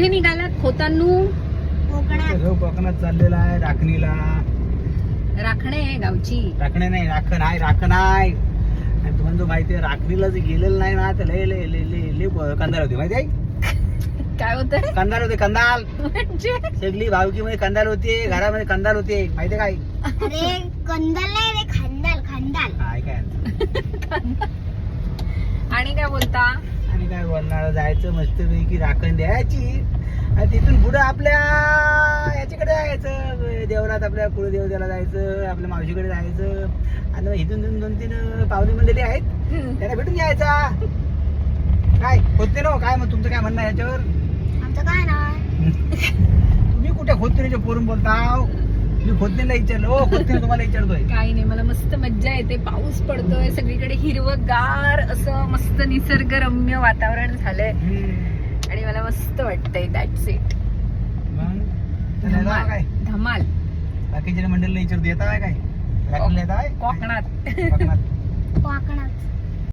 कुठे निघालात खोतांनू? कोकणात चाललेला आहे राखणीला. राखणे गावची. राखणे नाही, राखण आहे, राखण आहे. आणि तुम्हाला जो माहिती आहे राखणीला जे गेलेलं नाही ना तर लय लय लय लय लय कंदाल होते माहिती आहे. काय होतंय कंदाल होते, कंदाल. म्हणजे? सगळी भावकी मध्ये कंदाल होते, घरामध्ये कंदाल होते माहिती आहे काय. अरे कंदाल नाही रे, खांदाल खांदाल. काय काय आणि काय बोलता? आणि काय बोलणार, जायचं मस्तपैकी राखण द्यायची आणि तिथून पुढे आपल्या याच्याकडे जायचं, देवळात आपल्या कुळदेवतेला जायचं, आपल्या मावशीकडे जायचं आणि मग इथून 2-3 पाहुणे मंडळी आहेत त्यांना भेटून यायचा. काय होते ना काय मग तुमचं काय म्हणणं आहे याच्यावर? आमचं काय नाही. तुम्ही कुठे खोदतीच्या पोरून बोलताव? मी खोदतीला विचारलं. हो खोदतीने तुम्हाला विचारतोय. काही नाही, मला मस्त मज्जा येते. पाऊस पडतोय, सगळीकडे हिरवगार असं मस्त निसर्गरम्य वातावरण झालंय आणि मला मस्त वाटतंय. That's it. मग त्याला जाऊ काय धमाल. बाकीच्या मंडळीला विचारतो येता काय राखणीला येता कोकणात. कोकणात कोकणात